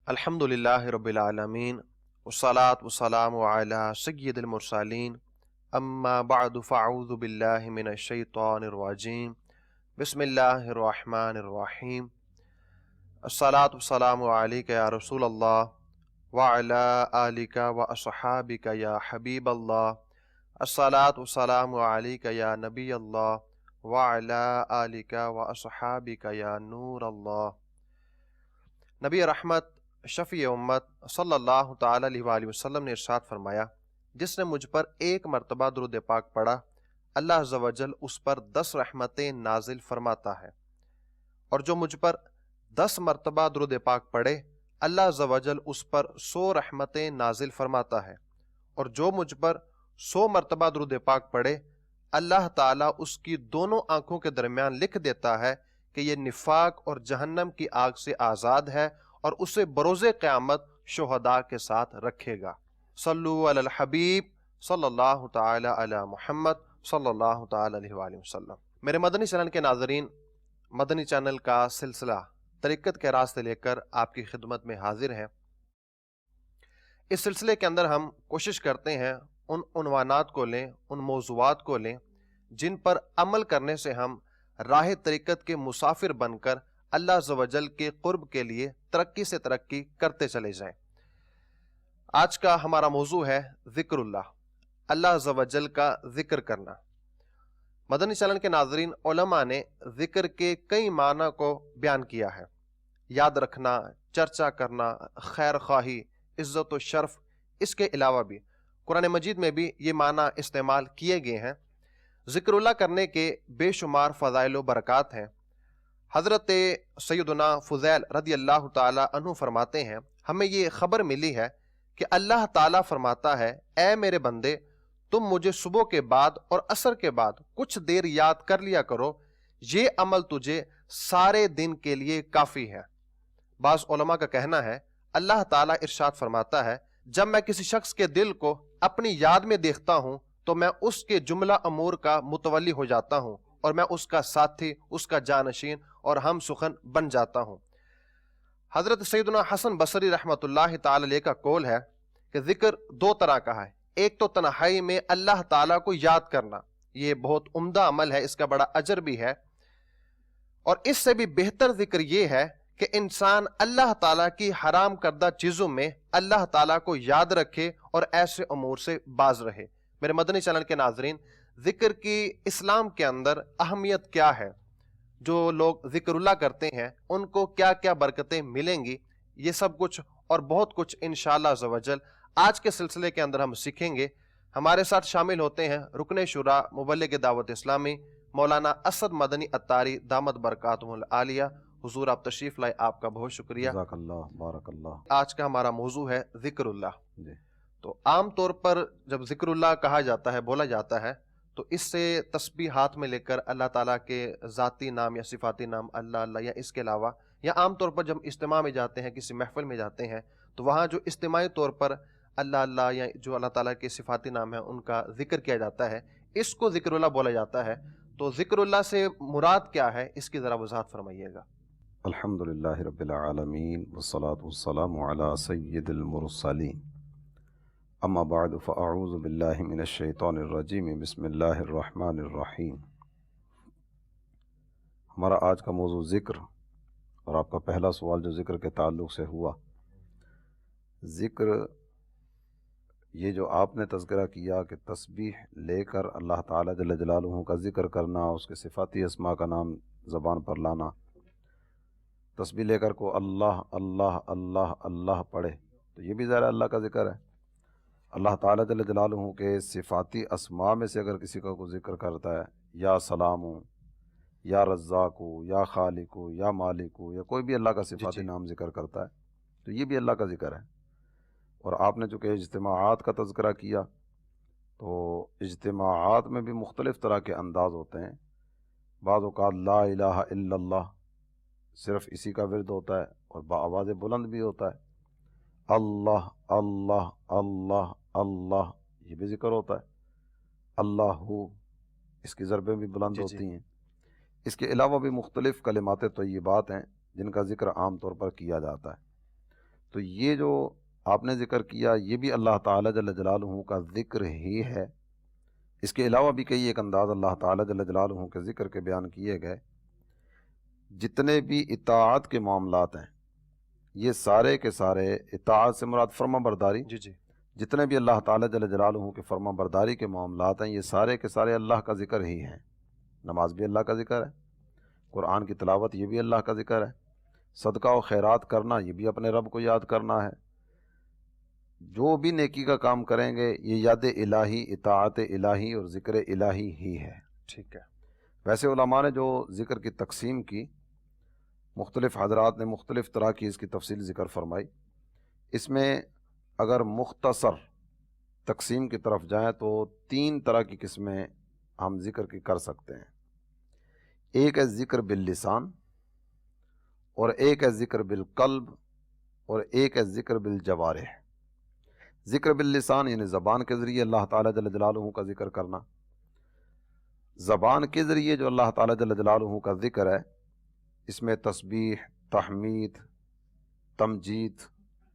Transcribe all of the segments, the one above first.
الحمدللہ رب العالمین والصلاة والسلام علی سید المرسلین اما بعد فاعوذ باللہ من الشیطان الرجیم بسم اللہ الرحمن الرحیم الصلاة والسلام علیک یا رسول اللہ وعلی آلک واصحابک یا حبیب اللہ الصلاة والسلام علیک یا نبی اللہ وعلی آلک واصحابک یا نور اللہ۔ نبی رحمت شفیع امت صلی اللہ تعالی علیہ وآلہ وسلم نے ارشاد فرمایا، جس نے مجھ پر ایک مرتبہ درود پاک پڑھا اللہ عز و جل اس پر 10 رحمتیں نازل فرماتا ہے، اور جو مجھ پر 10 مرتبہ درود پاک پڑھے اللہ عز و جل اس پر 100 رحمتیں نازل فرماتا ہے، اور جو مجھ پر 100 مرتبہ درود پاک پڑھے اللہ تعالیٰ اس کی دونوں آنکھوں کے درمیان لکھ دیتا ہے کہ یہ نفاق اور جہنم کی آگ سے آزاد ہے اور اسے بروز قیامت شہداء کے ساتھ رکھے گا۔ صلو علی الحبیب صلی اللہ تعالی علی محمد صلی اللہ تعالی علیہ وآلہ وسلم۔ میرے مدنی چینل کے ناظرین، مدنی چینل کا سلسلہ طریقت کے راستے لے کر آپ کی خدمت میں حاضر ہیں۔ اس سلسلے کے اندر ہم کوشش کرتے ہیں ان عنوانات کو لیں، ان موضوعات کو لیں جن پر عمل کرنے سے ہم راہ طریقت کے مسافر بن کر اللہ عز و جل کے قرب کے لیے ترقی سے ترقی کرتے چلے جائیں۔ آج کا ہمارا موضوع ہے ذکر اللہ، اللہ عز و جل کا ذکر کرنا۔ مدنی چینل کے ناظرین، علماء نے ذکر کے کئی معنی کو بیان کیا ہے، یاد رکھنا، چرچا کرنا، خیر خواہی، عزت و شرف، اس کے علاوہ بھی قرآن مجید میں بھی یہ معنی استعمال کیے گئے ہیں۔ ذکر اللہ کرنے کے بے شمار فضائل و برکات ہیں۔ حضرت سیدنا فضیل رضی اللہ تعالی عنہ فرماتے ہیں، ہمیں یہ خبر ملی ہے کہ اللہ تعالیٰ فرماتا ہے، اے میرے بندے، تم مجھے صبح کے بعد اور عصر کے بعد کچھ دیر یاد کر لیا کرو، یہ عمل تجھے سارے دن کے لیے کافی ہے۔ بعض علماء کا کہنا ہے اللہ تعالیٰ ارشاد فرماتا ہے، جب میں کسی شخص کے دل کو اپنی یاد میں دیکھتا ہوں تو میں اس کے جملہ امور کا متولی ہو جاتا ہوں اور میں اس کا ساتھی، اس کا جانشین اور ہم سخن بن جاتا ہوں۔ حضرت سیدنا حسن بصری رحمۃ اللہ تعالی علیہ کا قول ہے کہ ذکر 2 طرح کا ہے، ایک تو تنہائی میں اللہ تعالیٰ کو یاد کرنا، یہ بہت عمدہ عمل ہے، اس کا بڑا اجر بھی ہے، اور اس سے بھی بہتر ذکر یہ ہے کہ انسان اللہ تعالیٰ کی حرام کردہ چیزوں میں اللہ تعالیٰ کو یاد رکھے اور ایسے امور سے باز رہے۔ میرے مدنی چینل کے ناظرین، ذکر کی اسلام کے اندر اہمیت کیا ہے، جو لوگ ذکر اللہ کرتے ہیں ان کو کیا کیا برکتیں ملیں گی، یہ سب کچھ اور بہت کچھ انشاءاللہ عز و جل آج کے سلسلے کے اندر ہم سیکھیں گے۔ ہمارے ساتھ شامل ہوتے ہیں رکن شورا مبلغ دعوت اسلامی مولانا اسد مدنی اتاری دامت برکاتہم العالیہ۔ حضور آپ تشریف لائے، آپ کا بہت شکریہ۔ جزاک اللہ، بارک اللہ۔ آج کا ہمارا موضوع ہے ذکر اللہ۔ جی تو عام طور پر جب ذکر اللہ کہا جاتا ہے، بولا جاتا ہے، تو اس سے تسبیح ہاتھ میں لے کر اللہ تعالیٰ کے ذاتی نام یا صفاتی نام اللہ اللہ، یا اس کے علاوہ، یا عام طور پر جب اجتماع میں جاتے ہیں، کسی محفل میں جاتے ہیں، تو وہاں جو اجتماعی طور پر اللہ اللہ یا جو اللہ تعالیٰ کے صفاتی نام ہیں ان کا ذکر کیا جاتا ہے، اس کو ذکر اللہ بولا جاتا ہے۔ تو ذکر اللہ سے مراد کیا ہے، اس کی ذرا وضاحت فرمائیے گا۔ الحمدللہ رب العالمین والصلاة والسلام علی سید المرسلین، اما بعد فاعوذ باللہ من الشیطان الرجیم، بسم اللہ الرحمن الرحیم۔ ہمارا آج کا موضوع ذکر، اور آپ کا پہلا سوال جو ذکر کے تعلق سے ہوا، ذکر یہ جو آپ نے تذکرہ کیا کہ تسبیح لے کر اللہ تعالیٰ جل جلالہ کا ذکر کرنا، اس کے صفاتی اسماء کا نام زبان پر لانا، تسبیح لے کر کو اللہ اللہ اللہ اللہ پڑھے، تو یہ بھی ظاہر اللہ کا ذکر ہے۔ اللہ تعالیٰ جل جلالہ کے صفاتی اسماء میں سے اگر کسی کا کوئی ذکر کرتا ہے، یا سلام ہو، یا رزاق ہو، یا خالق ہو، یا مالک ہو، یا کوئی بھی اللہ کا صفاتی نام ذکر کرتا ہے، تو یہ بھی اللہ کا ذکر ہے۔ اور آپ نے چونکہ اجتماعات کا تذکرہ کیا، تو اجتماعات میں بھی مختلف طرح کے انداز ہوتے ہیں۔ بعض اوقات لا الہ الا اللہ صرف اسی کا ورد ہوتا ہے اور بآواز بلند بھی ہوتا ہے، اللہ اللہ اللہ اللہ یہ بھی ذکر ہوتا ہے، اللہ اس کی ضربیں بھی بلند ہوتی ہیں۔ اس کے علاوہ بھی مختلف کلمات طیبات ہیں جن کا ذکر عام طور پر کیا جاتا ہے۔ تو یہ جو آپ نے ذکر کیا یہ بھی اللہ تعالیٰ جل جلالہ کا ذکر ہی ہے۔ اس کے علاوہ بھی کئی ایک انداز اللہ تعالیٰ جل جلالہ کے ذکر کے بیان کیے گئے۔ جتنے بھی اطاعت کے معاملات ہیں یہ سارے کے سارے، اطاعت سے مراد فرما برداری، جی جتنے بھی اللہ تعالیٰ جل جلالہ کے فرما برداری کے معاملات ہیں یہ سارے کے سارے اللہ کا ذکر ہی ہیں۔ نماز بھی اللہ کا ذکر ہے، قرآن کی تلاوت یہ بھی اللہ کا ذکر ہے، صدقہ و خیرات کرنا یہ بھی اپنے رب کو یاد کرنا ہے۔ جو بھی نیکی کا کام کریں گے یہ یاد الہی، اطاعت الہی اور ذکر الہی ہی ہے۔ ٹھیک ہے۔ ویسے علماء نے جو ذکر کی تقسیم کی، مختلف حضرات نے مختلف طرح کی اس کی تفصیل ذکر فرمائی۔ اس میں اگر مختصر تقسیم کی طرف جائیں تو 3 طرح کی قسمیں ہم ذکر کی کر سکتے ہیں۔ ایک ہے ذکر باللسان، اور ایک ہے ذکر بالقلب، اور ایک ہے ذکر بالجوارح۔ ذکر باللسان یعنی زبان کے ذریعے اللہ تعالیٰ جل جلالہ کا ذکر کرنا۔ زبان کے ذریعے جو اللہ تعالیٰ جل جلالہ کا ذکر ہے اس میں تسبیح، تحمید، تمجید،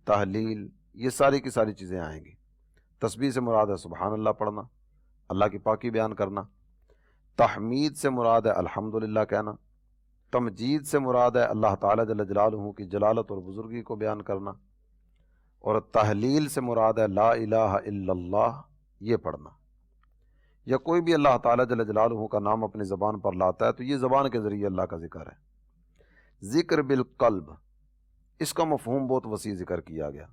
تحلیل یہ ساری کی ساری چیزیں آئیں گی۔ تسبیح سے مراد ہے سبحان اللہ پڑھنا، اللہ کی پاکی بیان کرنا۔ تحمید سے مراد ہے الحمدللہ کہنا۔ تمجید سے مراد ہے اللہ تعالیٰ جل جلالہ کی جلالت اور بزرگی کو بیان کرنا۔ اور تحلیل سے مراد ہے لا الہ الا اللہ یہ پڑھنا۔ یا کوئی بھی اللہ تعالیٰ جل جلالہ کا نام اپنی زبان پر لاتا ہے تو یہ زبان کے ذریعے اللہ کا ذکر ہے۔ ذکر بالقلب، اس کا مفہوم بہت وسیع ذکر کیا گیا۔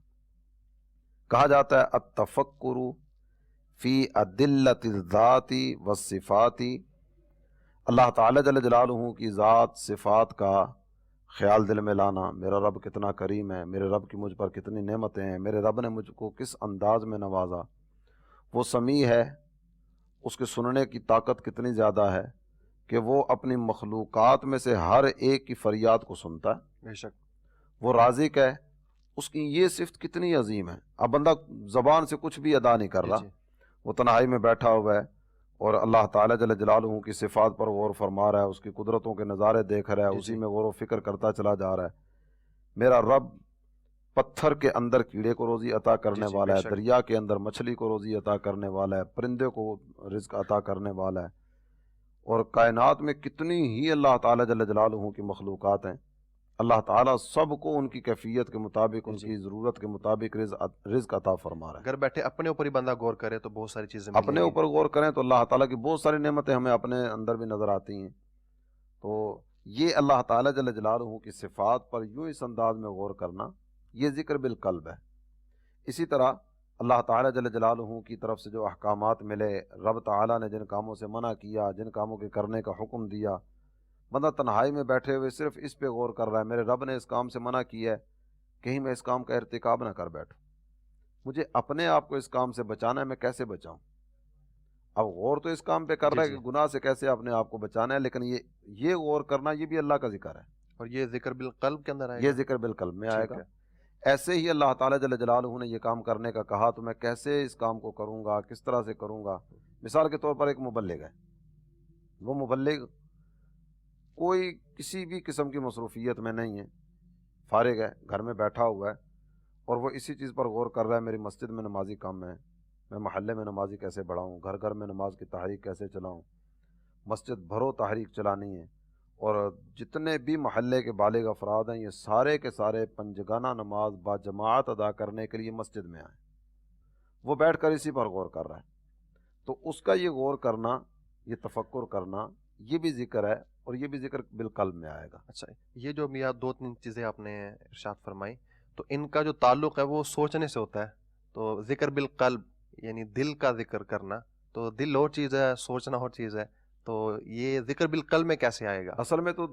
کہا جاتا ہے التفکر فی ادلۃ الذات والصفات، اللہ تعالیٰ جل جلالہ کی ذات صفات کا خیال دل میں لانا۔ میرا رب کتنا کریم ہے، میرے رب کی مجھ پر کتنی نعمتیں ہیں، میرے رب نے مجھ کو کس انداز میں نوازا، وہ سمیع ہے، اس کے سننے کی طاقت کتنی زیادہ ہے کہ وہ اپنی مخلوقات میں سے ہر ایک کی فریاد کو سنتا ہے۔ بے شک۔ وہ رازق ہے، اس کی یہ صفت کتنی عظیم ہے۔ اب بندہ زبان سے کچھ بھی ادا نہیں کر رہا، وہ تنہائی میں بیٹھا ہوا ہے اور اللہ تعالیٰ جل جلالہ کی صفات پر غور فرما رہا ہے، اس کی قدرتوں کے نظارے دیکھ رہا ہے، اسی میں غور و فکر کرتا چلا جا رہا ہے۔ میرا رب پتھر کے اندر کیڑے کو روزی عطا کرنے والا ہے، دریا کے اندر مچھلی کو روزی عطا کرنے والا ہے، پرندے کو رزق عطا کرنے والا ہے، اور کائنات میں کتنی ہی اللہ تعالیٰ جل جلالہ کی مخلوقات ہیں۔ اللہ تعالیٰ سب کو ان کی کیفیت کے مطابق، ان کی ضرورت کے مطابق رزق عطا فرما رہا ہے۔ گھر بیٹھے اپنے اوپر ہی بندہ غور کرے تو بہت ساری چیزیں اپنے اوپر غور کریں تو اللہ تعالیٰ کی بہت ساری نعمتیں ہمیں اپنے اندر بھی نظر آتی ہیں۔ تو یہ اللہ تعالیٰ جل جلالہ کی صفات پر یوں اس انداز میں غور کرنا یہ ذکر بالقلب ہے۔ اسی طرح اللہ تعالیٰ جل جلالہ کی طرف سے جو احکامات ملے، رب تعالیٰ نے جن کاموں سے منع کیا، جن کاموں کے کرنے کا حکم دیا، بندہ تنہائی میں بیٹھے ہوئے صرف اس پہ غور کر رہا ہے، میرے رب نے اس کام سے منع کیا ہے، کہیں میں اس کام کا ارتکاب نہ کر بیٹھوں، مجھے اپنے آپ کو اس کام سے بچانا ہے، میں کیسے بچاؤں۔ اب غور تو اس کام پہ کر رہا ہے کہ گناہ سے کیسے اپنے آپ کو بچانا ہے، لیکن یہ غور کرنا یہ بھی اللہ کا ذکر ہے، اور یہ ذکر بالقلب کے اندر آئے گا، یہ ذکر بالقلب میں آئے گا۔ ایسے ہی اللہ تعالیٰ جل جلالہ نے یہ کام کرنے کا کہا تو میں کیسے اس کام کو کروں گا، کس طرح سے کروں گا۔ مثال کے طور پر ایک مبلغ ہے، وہ مبلغ کوئی کسی بھی قسم کی مصروفیت میں نہیں ہے، فارغ ہے، گھر میں بیٹھا ہوا ہے، اور وہ اسی چیز پر غور کر رہا ہے میری مسجد میں نمازی کم ہے، میں محلے میں نمازی کیسے بڑھاؤں، گھر گھر میں نماز کی تحریک کیسے چلاؤں، مسجد بھرو تحریک چلانی ہے، اور جتنے بھی محلے کے بالغ افراد ہیں یہ سارے کے سارے پنجگانہ نماز با جماعت ادا کرنے کے لیے مسجد میں آئیں، وہ بیٹھ کر اسی پر غور کر رہا ہے۔ تو اس کا یہ غور کرنا، یہ تفکر کرنا، یہ بھی ذکر ہے، اور یہ بھی ذکر بالقلب میں آئے گا۔ اچھا، یہ جو میاں 2-3 چیزیں آپ نے ارشاد فرمائی تو ان کا جو تعلق ہے وہ سوچنے سے ہوتا ہے، تو ذکر بالقلب یعنی دل کا ذکر کرنا، تو دل اور چیز ہے، سوچنا اور چیز ہے، تو یہ ذکر بالقلب میں کیسے آئے گا؟ اصل میں تو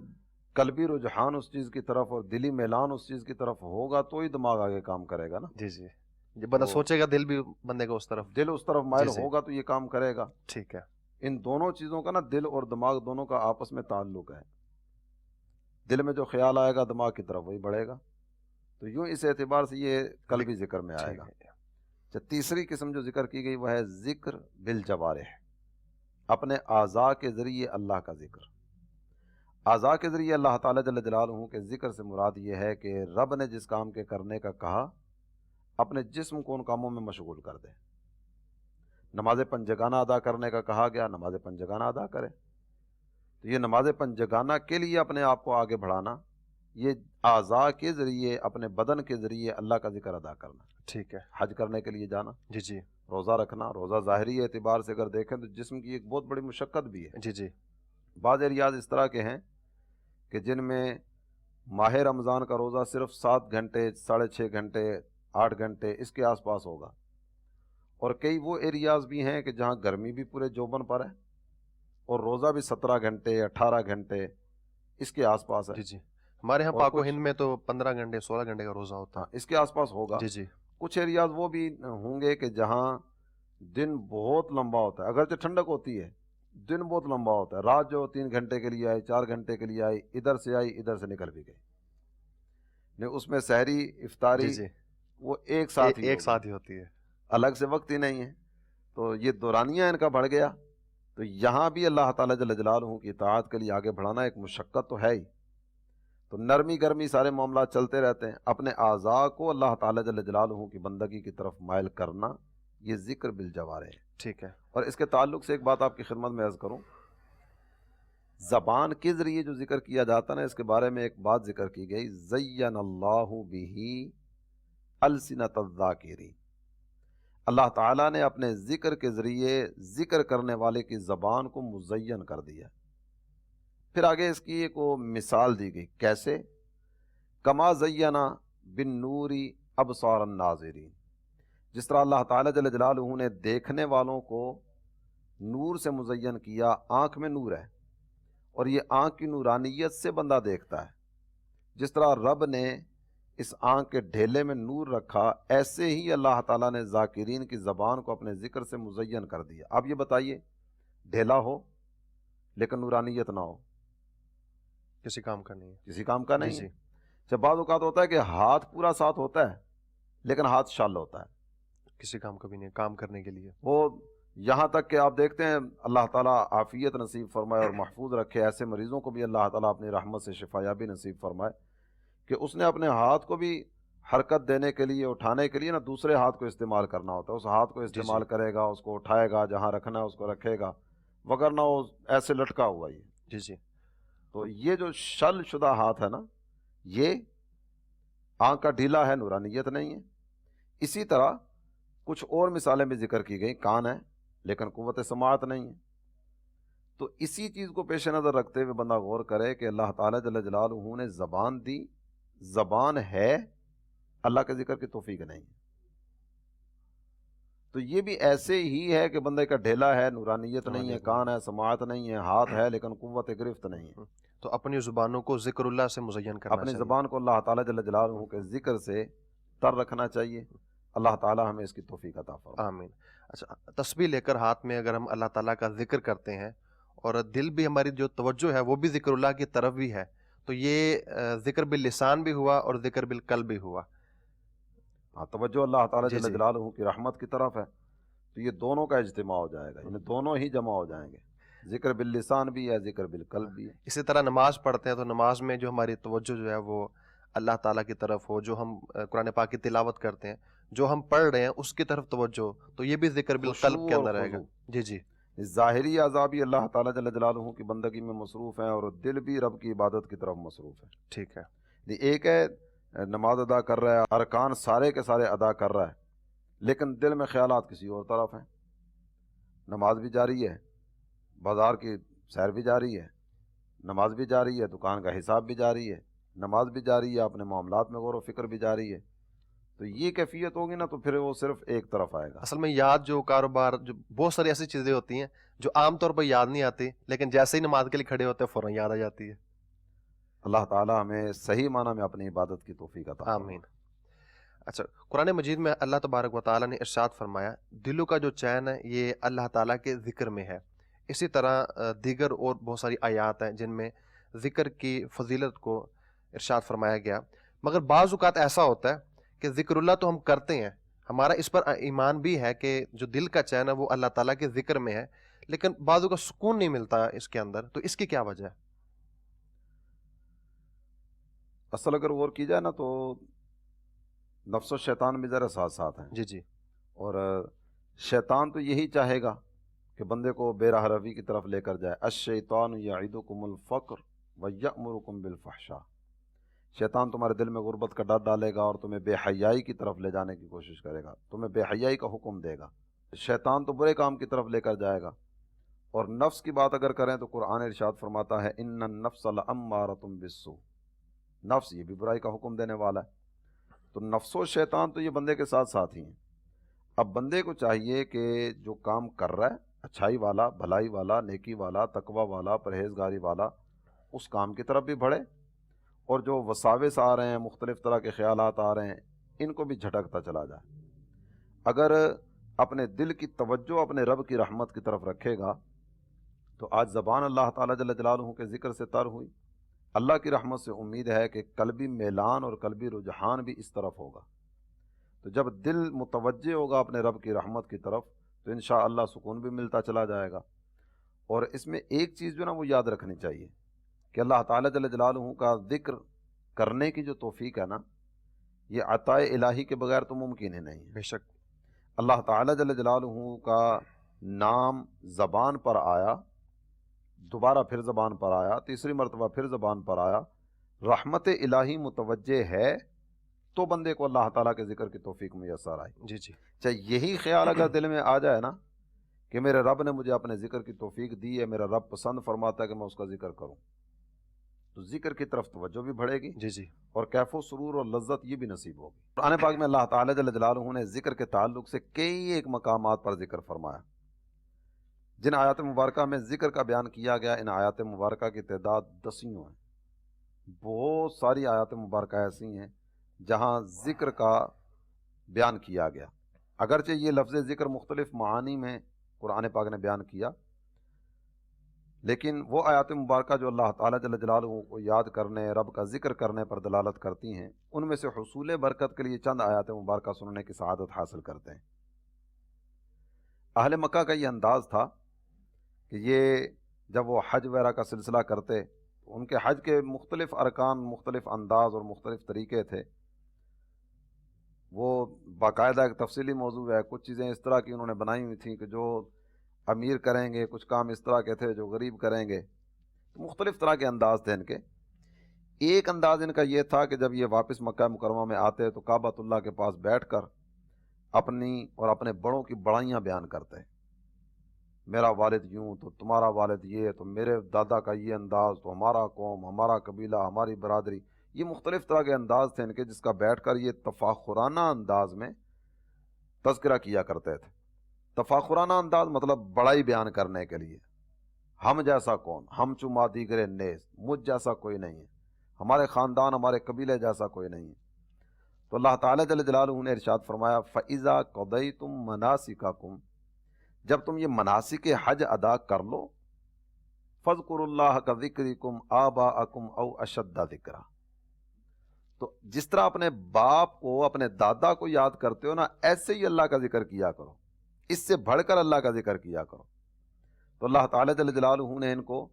قلبی رجحان اس چیز کی طرف اور دلی میلان اس چیز کی طرف ہوگا تو ہی دماغ آگے کام کرے گا نا۔ جی جب بندہ سوچے گا دل بھی بندے کو اس طرف، دل اس طرف مائل ہوگا تو یہ کام کرے گا۔ ٹھیک ہے۔ ان دونوں چیزوں کا نا، دل اور دماغ دونوں کا آپس میں تعلق ہے، دل میں جو خیال آئے گا دماغ کی طرف وہی بڑھے گا، تو یوں اس اعتبار سے یہ قلبی ذکر میں آئے گا۔ تیسری قسم جو ذکر کی گئی وہ ہے ذکر بالجوارح، اپنے اعضاء کے ذریعے اللہ کا ذکر۔ اعضاء کے ذریعے اللہ تعالیٰ جل جلالہ کے ذکر سے مراد یہ ہے کہ رب نے جس کام کے کرنے کا کہا اپنے جسم کو ان کاموں میں مشغول کر دے. نماز پنجگانہ ادا کرنے کا کہا گیا، نماز پنجگانہ ادا کرے. تو یہ نماز پنجگانہ کے لیے اپنے آپ کو آگے بڑھانا، یہ اعضاء کے ذریعے اپنے بدن کے ذریعے اللہ کا ذکر ادا کرنا. ٹھیک ہے. حج کرنے کے لیے جانا، جی جی روزہ رکھنا. روزہ ظاہری اعتبار سے اگر دیکھیں تو جسم کی ایک بہت بڑی مشقت بھی ہے. جی جی بعض ایریاز اس طرح کے ہیں کہ جن میں ماہ رمضان کا روزہ صرف 7 گھنٹے 6.5 گھنٹے 8 گھنٹے اس کے آس پاس ہوگا، اور کئی وہ ایریاز بھی ہیں کہ جہاں گرمی بھی پورے جوبن پر ہے اور روزہ بھی 17 گھنٹے 18 گھنٹے اس کے آس پاس ہے. جی جی ہمارے یہاں اور پاک و کچھ- ہند میں تو 15 گھنٹے 16 گھنٹے کا روزہ ہوتا ہاں اس کے آس پاس ہوگا. ہے. جی جی کچھ ایریاز وہ بھی ہوں گے کہ جہاں دن بہت لمبا ہوتا ہے، اگرچہ ٹھنڈک ہوتی ہے دن بہت لمبا ہوتا ہے. رات جو 3 گھنٹے کے لیے آئی 4 گھنٹے کے لیے آئی، ادھر سے آئی ادھر سے نکل بھی گئی. نہیں اس میں سحری افطاری جی جی وہ ایک ساتھ ہی ایک ہوگی، ساتھ ہی ہوتی ہے. الگ سے وقت ہی نہیں ہے. تو یہ دورانیہ ان کا بڑھ گیا. تو یہاں بھی اللہ تعالیٰ جل جلالہ کی اطاعت کے لیے آگے بڑھانا ایک مشقت تو ہے ہی. تو نرمی گرمی سارے معاملات چلتے رہتے ہیں. اپنے اعضاء کو اللہ تعالیٰ جل جلالہ کی بندگی کی طرف مائل کرنا، یہ ذکر بالجوارح ہے. ٹھیک ہے. اور اس کے تعلق سے ایک بات آپ کی خدمت میں عرض کروں، زبان کے ذریعے جو ذکر کیا جاتا نا، اس کے بارے میں ایک بات ذکر کی گئی، زین اللہ بہ السنۃ الذاکرین. اللہ تعالیٰ نے اپنے ذکر کے ذریعے ذکر کرنے والے کی زبان کو مزین کر دیا. پھر آگے اس کی ایک وہ مثال دی گئی، کیسے؟ کما زینا بالنور ابصار الناظرین. جس طرح اللہ تعالیٰ جل جلالہ نے دیکھنے والوں کو نور سے مزین کیا. آنکھ میں نور ہے اور یہ آنکھ کی نورانیت سے بندہ دیکھتا ہے. جس طرح رب نے اس آنکھ کے ڈھیلے میں نور رکھا، ایسے ہی اللہ تعالیٰ نے ذاکرین کی زبان کو اپنے ذکر سے مزین کر دیا. اب یہ بتائیے، ڈھیلا ہو لیکن نورانیت نہ ہو، کسی کام کا نہیں ہے. کسی کام کا نہیں جی ہے. جی جب بعض اوقات ہوتا ہے کہ ہاتھ پورا ساتھ ہوتا ہے لیکن ہاتھ شل ہوتا ہے. کسی کام کا بھی نہیں، کام کرنے کے لیے. وہ یہاں تک کہ آپ دیکھتے ہیں اللہ تعالیٰ عافیت نصیب فرمائے اور محفوظ رکھے. ایسے مریضوں کو بھی اللہ تعالیٰ اپنی رحمت سے شفا یابی نصیب فرمائے کہ اس نے اپنے ہاتھ کو بھی حرکت دینے کے لیے، اٹھانے کے لیے نا دوسرے ہاتھ کو استعمال کرنا ہوتا ہے. اس ہاتھ کو استعمال کرے گا، اس کو اٹھائے گا، جہاں رکھنا ہے اس کو رکھے گا، وگرنہ وہ ایسے لٹکا ہوا ہی. جی جی تو یہ جو شل شدہ ہاتھ ہے نا، یہ آنکھ کا ڈھیلا ہے، نورانیت نہیں ہے. اسی طرح کچھ اور مثالیں بھی ذکر کی گئی، کان ہے لیکن قوت سماعت نہیں ہے. تو اسی چیز کو پیش نظر رکھتے ہوئے بندہ غور کرے کہ اللہ تعالیٰ جل جلالہ نے زبان دی، زبان ہے، اللہ کے ذکر کی توفیق نہیں ہے. تو یہ بھی ایسے ہی ہے کہ بندے کا ڈھیلا ہے، نورانیت نہیں ہے، کان ہے، سماعت نہیں ہے، ہاتھ ہے لیکن قوت گرفت نہیں ہے. تو اپنی زبانوں کو ذکر اللہ سے مزین کرنا اپنی چاہیے. زبان کو اللہ تعالیٰ جل جلالہ کے ذکر سے تر رکھنا چاہیے. اللہ تعالیٰ ہمیں اس کی توفیق عطا فرمائے. آمین. اچھا، تسبیح لے کر ہاتھ میں اگر ہم اللہ تعالیٰ کا ذکر کرتے ہیں اور دل بھی ہماری جو توجہ ہے وہ بھی ذکر اللہ کی طرف بھی ہے، تو یہ ذکر باللسان بھی ہوا اور ذکر بالقلب بھی ہوا. ہاں، توجہ اللہ تعالیٰ جی جل جی. جلالہ کی رحمت کی طرف ہے، تو یہ دونوں کا اجتماع ہو جائے گا، یعنی دونوں ہی جمع ہو جائیں گے. ذکر باللسان بھی ہے، ذکر بالقلب بھی ہے. اسی طرح نماز پڑھتے ہیں تو نماز میں جو ہماری توجہ جو ہے وہ اللہ تعالیٰ کی طرف ہو، جو ہم قرآن پاک کی تلاوت کرتے ہیں، جو ہم پڑھ رہے ہیں اس کی طرف توجہ ہو، تو یہ بھی ذکر بالقلب کے خشوع اندر اور رہے گا. خضوع. جی جی ظاہری اعضاء بھی اللہ تعالیٰ جل جلالہ کی بندگی میں مصروف ہیں اور دل بھی رب کی عبادت کی طرف مصروف ہے. ٹھیک ہے. ایک ہے نماز ادا کر رہا ہے، ارکان سارے کے سارے ادا کر رہا ہے، لیکن دل میں خیالات کسی اور طرف ہیں. نماز بھی جاری ہے، بازار کی سیر بھی جاری ہے، نماز بھی جاری ہے، دکان کا حساب بھی جاری ہے، نماز بھی جاری ہے، اپنے معاملات میں غور و فکر بھی جاری ہے. تو یہ کیفیت ہوگی نا تو پھر وہ صرف ایک طرف آئے گا. اصل میں یاد جو کاروبار جو بہت ساری ایسی چیزیں ہوتی ہیں جو عام طور پر یاد نہیں آتی، لیکن جیسے ہی نماز کے لیے کھڑے ہوتے ہیں فوراً یاد آ جاتی ہے. اللہ تعالیٰ ہمیں صحیح معنی میں اپنی عبادت کی توفیق عطا فرمائے. آمین. اچھا، قرآن مجید میں اللہ تبارک و تعالیٰ نے ارشاد فرمایا دلوں کا جو چین ہے یہ اللہ تعالیٰ کے ذکر میں ہے. اسی طرح دیگر اور بہت ساری آیات ہیں جن میں ذکر کی فضیلت کو ارشاد فرمایا گیا. مگر بعض اوقات ایسا ہوتا ہے کہ ذکر اللہ تو ہم کرتے ہیں، ہمارا اس پر ایمان بھی ہے کہ جو دل کا چین ہے وہ اللہ تعالیٰ کے ذکر میں ہے، لیکن بعض اوقات سکون نہیں ملتا اس کے اندر. تو اس کی کیا وجہ ہے؟ اصل اگر غور کی جائے نا تو نفس و شیطان بھی ذرا ساتھ ساتھ ہیں. جی جی اور شیطان تو یہی چاہے گا کہ بندے کو بے راہ روی کی طرف لے کر جائے. الشیطان یعدکم الفقر ویأمرکم بالفحشاء. شیطان تمہارے دل میں غربت کا ڈر ڈالے گا اور تمہیں بے حیائی کی طرف لے جانے کی کوشش کرے گا، تمہیں بے حیائی کا حکم دے گا. شیطان تو برے کام کی طرف لے کر جائے گا. اور نفس کی بات اگر کریں تو قرآن ارشاد فرماتا ہے ان النفس لامارۃ بالسوء. نفس یہ بھی برائی کا حکم دینے والا ہے. تو نفس و شیطان تو یہ بندے کے ساتھ ساتھ ہی ہیں. اب بندے کو چاہیے کہ جو کام کر رہا ہے اچھائی والا، بھلائی والا، نیکی والا، تقوی والا، پرہیزگاری والا، اس کام کی طرف بھی بڑھے، اور جو وساوس آ رہے ہیں، مختلف طرح کے خیالات آ رہے ہیں، ان کو بھی جھٹکتا چلا جائے. اگر اپنے دل کی توجہ اپنے رب کی رحمت کی طرف رکھے گا تو آج زبان اللہ تعالیٰ جل جلالہ کے ذکر سے تر ہوئی. اللہ کی رحمت سے امید ہے کہ قلبی میلان اور قلبی رجحان بھی اس طرف ہوگا. تو جب دل متوجہ ہوگا اپنے رب کی رحمت کی طرف تو انشاءاللہ سکون بھی ملتا چلا جائے گا. اور اس میں ایک چیز جو نا وہ یاد رکھنی چاہیے کہ اللہ تعالیٰ جل جلالہ کا ذکر کرنے کی جو توفیق ہے نا، یہ عطائے الہی کے بغیر تو ممکن ہی نہیں ہے. بے شک. اللہ تعالیٰ جل جلالہ کا نام زبان پر آیا، دوبارہ پھر زبان پر آیا، تیسری مرتبہ پھر زبان پر آیا، رحمت الہی متوجہ ہے تو بندے کو اللہ تعالیٰ کے ذکر کی توفیق میسر آئی. جی جی چاہے یہی خیال اگر دل میں آ جائے نا کہ میرے رب نے مجھے اپنے ذکر کی توفیق دی ہے، میرا رب پسند فرماتا ہے کہ میں اس کا ذکر کروں، تو ذکر کی طرف توجہ بھی بڑھے گی جی جی اور کیف و سرور اور لذت یہ بھی نصیب ہوگی. قرآن پاک میں اللہ تعالیٰ جل جلالہ نے ذکر کے تعلق سے کئی ایک مقامات پر ذکر فرمایا. جن آیات مبارکہ میں ذکر کا بیان کیا گیا، ان آیات مبارکہ کی تعداد دسیوں ہیں. بہت ساری آیات مبارکہ ایسی ہیں جہاں ذکر کا بیان کیا گیا. اگرچہ یہ لفظ ذکر مختلف معانی میں قرآن پاک نے بیان کیا، لیکن وہ آیات مبارکہ جو اللہ تعالیٰ جل جلالہ کو یاد کرنے، رب کا ذکر کرنے پر دلالت کرتی ہیں، ان میں سے حصول برکت کے لیے چند آیات مبارکہ سننے کی سعادت حاصل کرتے ہیں. اہل مکہ کا یہ انداز تھا کہ یہ جب وہ حج وغیرہ کا سلسلہ کرتے، ان کے حج کے مختلف ارکان، مختلف انداز اور مختلف طریقے تھے. وہ باقاعدہ ایک تفصیلی موضوع ہے. کچھ چیزیں اس طرح کی انہوں نے بنائی ہوئی تھیں کہ جو امیر کریں گے، کچھ کام اس طرح کے تھے جو غریب کریں گے. مختلف طرح کے انداز تھے ان کے. ایک انداز ان کا یہ تھا کہ جب یہ واپس مکہ مکرمہ میں آتے تو کعبۃ اللہ کے پاس بیٹھ کر اپنی اور اپنے بڑوں کی بڑائیاں بیان کرتے. میرا والد یوں تو تمہارا والد یہ، تو میرے دادا کا یہ انداز تو ہمارا قوم، ہمارا قبیلہ، ہماری برادری. یہ مختلف طرح کے انداز تھے ان کے، جس کا بیٹھ کر یہ تفاخرانہ انداز میں تذکرہ کیا کرتے تھے. تفاخرانہ انداز مطلب بڑائی بیان کرنے کے لیے. ہم جیسا کون، ہم چما دیگر نیز، مجھ جیسا کوئی نہیں ہے، ہمارے خاندان، ہمارے قبیلے جیسا کوئی نہیں ہے. تو اللہ تعالیٰ جل جلالہ نے ارشاد فرمایا فَإِذَا قَضَيْتُم مَنَاسِكَكُم، جب تم یہ مناسک حج ادا کر لو، فَاذْكُرُوا اللَّهَ كَذِكْرِكُمْ آبَاءَكُمْ أَوْ أَشَدَّ ذِكْرًا. تو جس طرح اپنے باپ کو، اپنے دادا کو یاد کرتے ہو نا، ایسے ہی اللہ کا ذکر کیا کرو، اس سے بڑھ کر اللہ کا ذکر کیا کرو. تو اللہ تعالیٰ جل جلالہ نے ان کو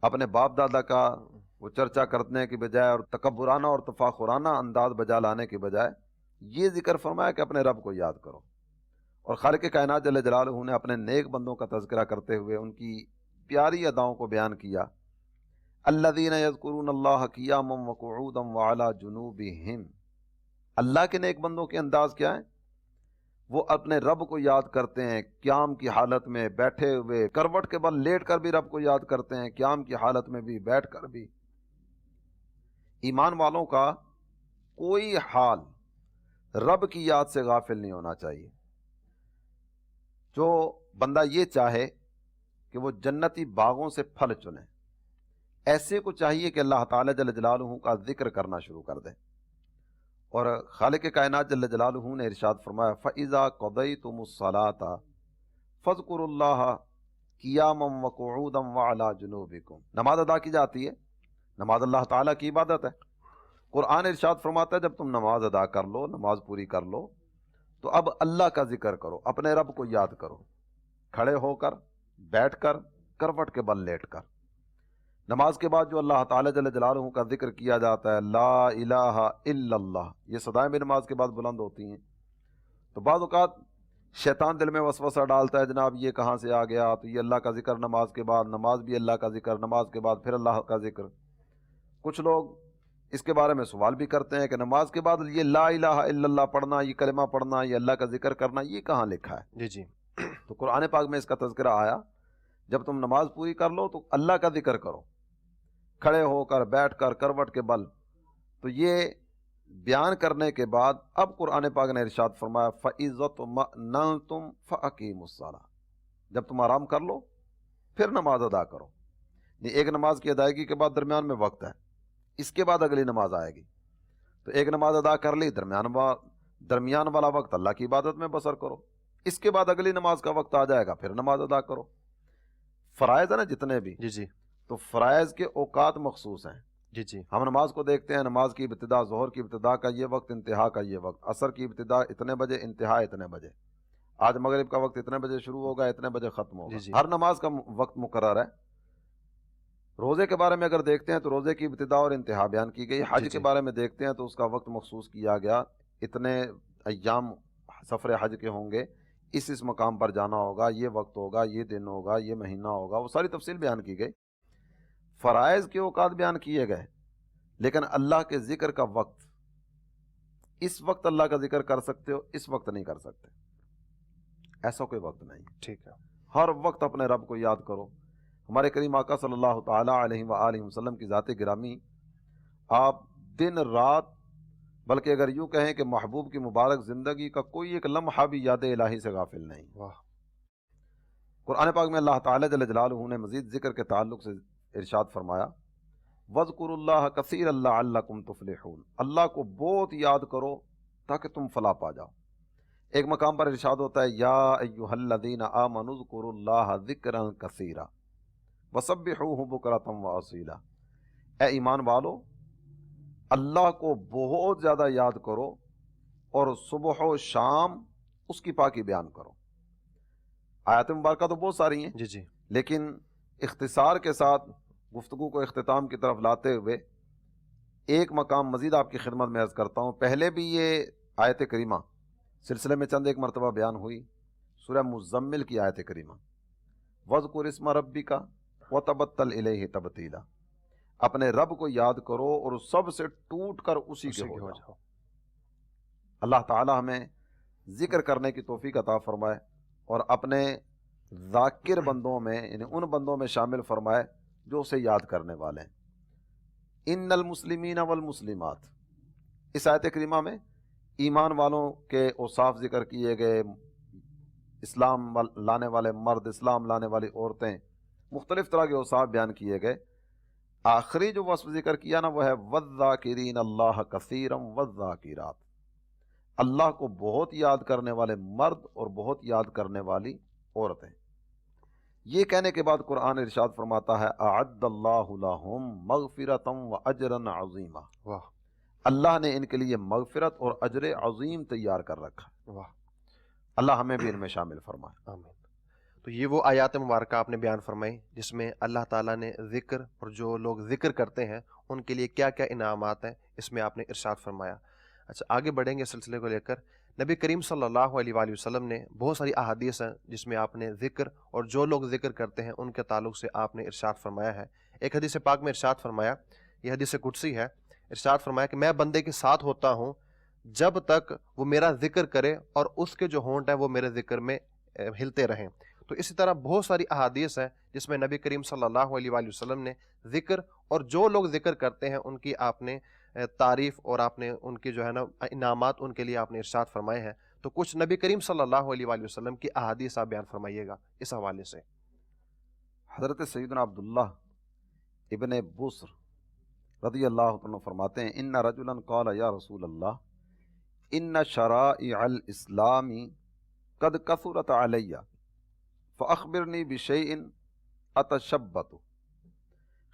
اپنے باپ دادا کا وہ چرچا کرنے کی بجائے اور تکبرانہ اور تفاخرانہ انداز بجا لانے کی بجائے یہ ذکر فرمایا کہ اپنے رب کو یاد کرو. اور خالق کائنات جل جلالہ نے اپنے نیک بندوں کا تذکرہ کرتے ہوئے ان کی پیاری اداؤں کو بیان کیا. الذین یذکرون اللہ قیاما وقعودا وعلی جنوبہم. اللہ کے نیک بندوں کے انداز کیا ہیں؟ وہ اپنے رب کو یاد کرتے ہیں قیام کی حالت میں، بیٹھے ہوئے، کروٹ کے بل لیٹ کر بھی رب کو یاد کرتے ہیں، قیام کی حالت میں بھی، بیٹھ کر بھی. ایمان والوں کا کوئی حال رب کی یاد سے غافل نہیں ہونا چاہیے. جو بندہ یہ چاہے کہ وہ جنتی باغوں سے پھل چنے، ایسے کو چاہیے کہ اللہ تعالیٰ جل جلالہ کا ذکر کرنا شروع کر دے. اور خالق کائنات جل جلالہ نے ارشاد فرمایا فَإِذَا قَضَيْتُمُ الصَّلَاةَ فَاذْكُرُوا اللَّهَ قِيَامًا وَقُعُودًا وَعَلَى جُنُوبِكُمْ. نماز ادا کی جاتی ہے، نماز اللہ تعالیٰ کی عبادت ہے. قرآن ارشاد فرماتا ہے جب تم نماز ادا کر لو، نماز پوری کر لو، تو اب اللہ کا ذکر کرو، اپنے رب کو یاد کرو، کھڑے ہو کر، بیٹھ کر، کروٹ کے بل لیٹ کر. نماز کے بعد جو اللہ تعالیٰ جل جلالہ کا ذکر کیا جاتا ہے، لا الہ الا اللہ، یہ صدائیں بھی نماز کے بعد بلند ہوتی ہیں۔ تو بعض اوقات شیطان دل میں وسوسہ ڈالتا ہے، جناب یہ کہاں سے آ گیا، تو یہ اللہ کا ذکر نماز کے بعد، نماز بھی اللہ کا ذکر، نماز کے بعد پھر اللہ کا ذکر۔ کچھ لوگ اس کے بارے میں سوال بھی کرتے ہیں کہ نماز کے بعد یہ لا الہ الا اللہ پڑھنا، یہ کلمہ پڑھنا، یہ اللہ کا ذکر کرنا، یہ کہاں لکھا ہے؟ جی جی تو قرآن پاک میں اس کا تذکرہ آیا، جب تم نماز پوری کر لو تو اللہ کا ذکر کرو، کھڑے ہو کر، بیٹھ کر، کروٹ کے بل۔ تو یہ بیان کرنے کے بعد اب قرآن پاک نے ارشاد فرمایا فَإِذَا اطْمَأْنَنْتُمْ فَأَقِیمُوا الصَّلَاةَ، جب تم آرام کر لو پھر نماز ادا کرو۔ یہ ایک نماز کی ادائیگی کے بعد درمیان میں وقت ہے، اس کے بعد اگلی نماز آئے گی، تو ایک نماز ادا کر لی، درمیان والا وقت اللہ کی عبادت میں بسر کرو، اس کے بعد اگلی نماز کا وقت آ جائے گا، پھر نماز ادا کرو۔ فرائض ہے نا جتنے بھی، جی جی تو فرائض کے اوقات مخصوص ہیں۔ جی جی ہم نماز کو دیکھتے ہیں، نماز کی ابتدا، ظہر کی ابتدا کا یہ وقت، انتہا کا یہ وقت، عصر کی ابتدا اتنے بجے، انتہا اتنے بجے، آج مغرب کا وقت اتنے بجے شروع ہوگا، اتنے بجے ختم ہوگا۔ جی جی ہر نماز کا وقت مقرر ہے۔ روزے کے بارے میں اگر دیکھتے ہیں تو روزے کی ابتدا اور انتہا بیان کی گئی۔ حج جی کے جی بارے میں دیکھتے ہیں تو اس کا وقت مخصوص کیا گیا، اتنے ایام سفر حج کے ہوں گے، اس مقام پر جانا ہوگا، یہ وقت ہوگا، یہ دن ہوگا، یہ مہینہ ہوگا، وہ ساری تفصیل بیان کی گئی۔ فرائض کے اوقات بیان کیے گئے، لیکن اللہ کے ذکر کا وقت، اس وقت اللہ کا ذکر کر سکتے ہو، اس وقت نہیں کر سکتے، ایسا کوئی وقت نہیں۔ ٹھیک ہے ہر وقت اپنے رب کو یاد کرو۔ ہمارے کریم آقا صلی اللہ تعالیٰ علیہ وآلہ وسلم کی ذات گرامی، آپ دن رات، بلکہ اگر یوں کہیں کہ محبوب کی مبارک زندگی کا کوئی ایک لمحہ بھی یاد الہی سے غافل نہیں۔ واہ قرآن پاک میں اللہ تعالیٰ جل جلالہ نے مزید ذکر کے تعلق سے ارشاد فرمایا وَاذْكُرُوا اللَّهَ كَثِيرًا لَعَلَّكُمْ تُفْلِحُونَ، اللہ کو بہت یاد کرو تاکہ تم فلاح پا جاؤ۔ ایک مقام پر ارشاد ہوتا ہے یا ایھا الذین آمنوا اذکروا اللہ ذکرا کثیرا وسبحوہ بکرۃ واصیلا، اے ایمان والو اللہ کو بہت زیادہ یاد کرو اور صبح و شام اس کی پاکی بیان کرو۔ آیات مبارکہ تو بہت ساری ہیں، جی جی لیکن اختصار کے ساتھ گفتگو کو اختتام کی طرف لاتے ہوئے ایک مقام مزید آپ کی خدمت میں عرض کرتا ہوں۔ پہلے بھی یہ آیت کریمہ سلسلے میں چند ایک مرتبہ بیان ہوئی، سورہ مزمل کی آیت کریمہ وَاذْكُرِ اسْمَ رَبِّكَ وَتَبَتَّلْ إِلَيْهِ تَبْتِيلًا، اپنے رب کو یاد کرو اور سب سے ٹوٹ کر اسی کے ہو جاؤ۔ اللہ تعالی ہمیں ذکر کرنے کی توفیق عطا فرمائے اور اپنے ذاکر بندوں میں، یعنی ان بندوں میں شامل فرمائے جو اسے یاد کرنے والے ہیں۔ ان المسلمین والمسلمات، اس آیت کریمہ میں ایمان والوں کے اوصاف ذکر کیے گئے، اسلام لانے والے مرد، اسلام لانے والی عورتیں، مختلف طرح کے اوصاف بیان کیے گئے۔ آخری جو وصف ذکر کیا نا وہ ہے وَالذَّاکِرِینَ اللَّهَ کَثِیرًا وَالذَّاکِرَاتِ، اللہ کو بہت یاد کرنے والے مرد اور بہت یاد کرنے والی عورتیں۔ یہ کہنے کے بعد قرآن ارشاد فرماتا ہے اعد اللہ لہم مغفرۃ واجرا عظیما، واہ اللہ نے ان کے لیے مغفرت اور اجر عظیم تیار کر رکھا۔ واہ اللہ ہمیں بھی ان میں شامل فرمائے۔ آمین۔ تو یہ وہ آیات مبارکہ آپ نے بیان فرمائی جس میں اللہ تعالیٰ نے ذکر اور جو لوگ ذکر کرتے ہیں ان کے لیے کیا کیا انعامات ہیں، اس میں آپ نے ارشاد فرمایا۔ اچھا آگے بڑھیں گے سلسلے کو لے کر۔ نبی کریم صلی اللہ علیہ وآلہ وسلم نے بہت ساری احادیث ہیں جس میں آپ نے ذکر اور جو لوگ ذکر کرتے ہیں ان کے تعلق سے آپ نے ارشاد فرمایا ہے۔ ایک حدیث پاک میں ارشاد فرمایا، یہ حدیث قدسی ہے، ارشاد فرمایا کہ میں بندے کے ساتھ ہوتا ہوں جب تک وہ میرا ذکر کرے اور اس کے جو ہونٹ ہیں وہ میرے ذکر میں ہلتے رہیں۔ تو اسی طرح بہت ساری احادیث ہیں جس میں نبی کریم صلی اللہ علیہ وآلہ وسلم نے ذکر اور جو لوگ ذکر کرتے ہیں ان کی آپ نے تعریف اور آپ نے ان کی جو ہے نا انعامات ان کے لیے آپ نے ارشاد فرمائے ہیں۔ تو کچھ نبی کریم صلی اللہ علیہ وآلہ وسلم کی احادیث آپ بیان فرمائیے گا اس حوالے سے۔ حضرت سیدنا عبداللہ ابن بصر رضی اللہ عنہ فرماتے ہیں ان رجلا قال یا رسول اللہ ان شرائع الاسلام قد کثرت علی فاخبرنی بشیء اتشبت،